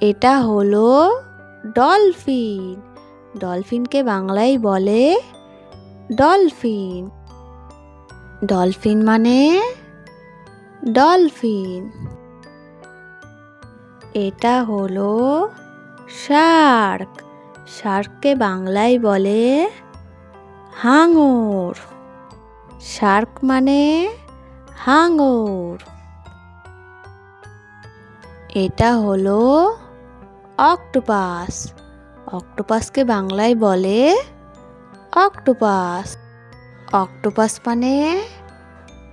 এটা হলো ডলফিন। ডলফিনকে বাংলায় বলে ডলফিন। ডলফিন মানে ডলফিন। এটা হলো শার্ক। শার্ককে বাংলায় বলে হাঙর। শার্ক মানে হাঙর। এটা হলো অক্টোপাস। অক্টোপাসকে বাংলায় বলে অক্টোপাস। অক্টোপাস মানে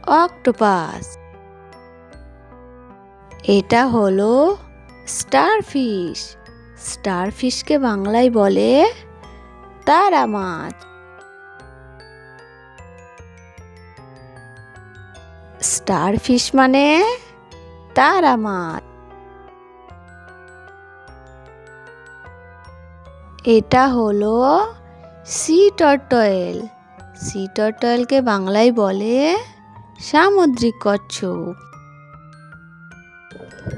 অক্টোপাস। এটা হলো স্টারফিশ। স্টারফিশকে বাংলায় বলে তারা মাছ। স্টারফিশ মানে তারা মাছ। এটা হলো সি টার্টল। সি টার্টলকে বাংলায় বলে সামুদ্রিক কচ্ছপ।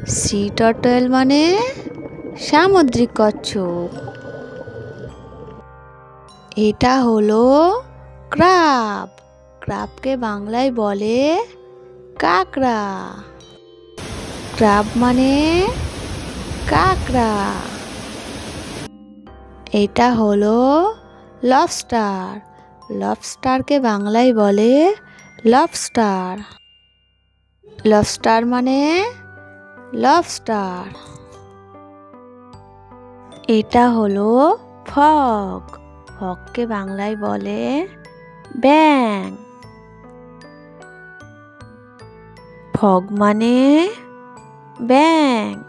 সি টার্টল মানে সামুদ্রিক কচ্ছপ। এটা হলো ক্রাব। ক্রাবকে বাংলায় বলে কাঁকড়া। ক্রাব মানে কাঁকড়া। এটা হলো লবস্টার। লবস্টারকে বাংলায় বলে লবস্টার। লবস্টার মানে লবস্টার। এটা হলো ফগ। ফগকে বাংলায় বলে ব্যাঙ। ফগ মানে ব্যাঙ।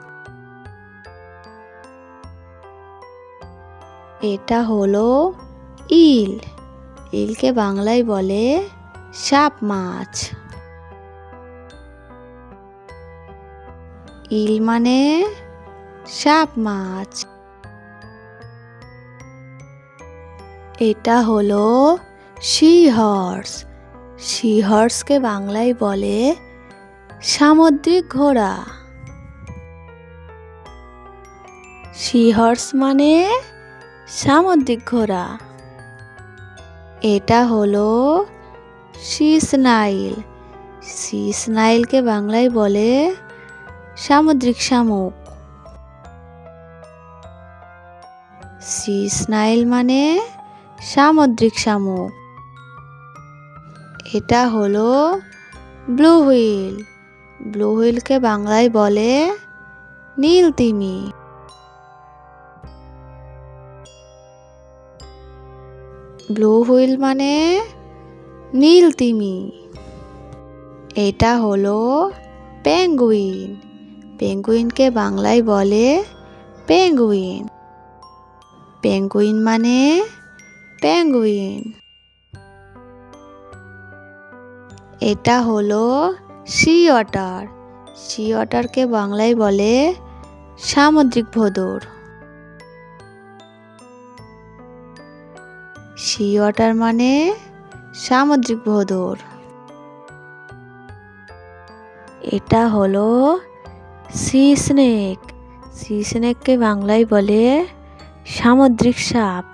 এটা হলো ইল। ইলকে বাংলায় বলে সাপ মাছ। ইল মানে সাপ মাছ। এটা হলো সি হর্স। সি হর্সকে বাংলায় বলে সামুদ্রিক ঘোড়া। সি হর্স মানে সামুদ্রিক ঘোড়া। এটা হলো সি স্নাইল। সি স্নাইলকে বাংলায় বলে সামুদ্রিক শামুক। সি স্নাইল মানে সামুদ্রিক শামুক। এটা হলো ব্লু হুইল। ব্লু হুইলকে বাংলায় বলে নীল তিমি। ব্লু হুইল মানে নীল তিমি। এটা হলো পেঙ্গুইন। পেঙ্গুইনকে বাংলায় বলে পেঙ্গুইন। পেঙ্গুইন মানে পেঙ্গুইন। এটা হলো সি অটার। সি অটারকে বাংলায় বলে সামুদ্রিক ভোঁদড়। সি অটার মানে সামুদ্রিক ভোঁদড়। এটা হলো সি স্নেক। সি স্নেককে বাংলায় বলে সামুদ্রিক সাপ।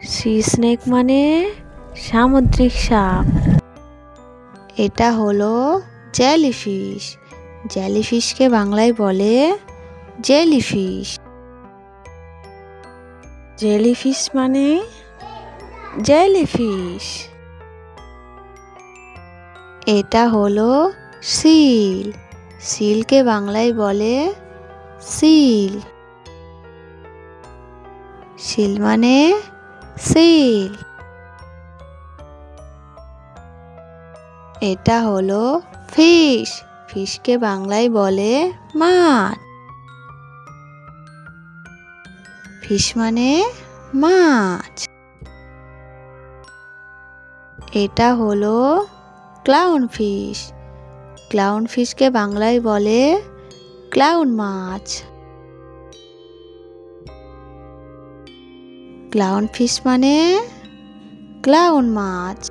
সি স্নেক মানে সামুদ্রিক সাপ। এটা হলো জেলিফিশ। জেলিফিশকে বাংলায় বলে জেলিফিশ। জেলিফিশ মানে জেলিফিশ। এটা হলো সিল। সিলকে বাংলায় বলে সিল। সিল মানে সিল। এটা হলো ফিশ। ফিশকে বাংলায় বলে মাছ। ফিশ মানে মাছ। এটা হলো ক্লাউন ফিশ। ক্লাউন ফিশকে বাংলায় বলে ক্লাউন মাছ। ক্লাউন ফিশ মানে ক্লাউন মাছ।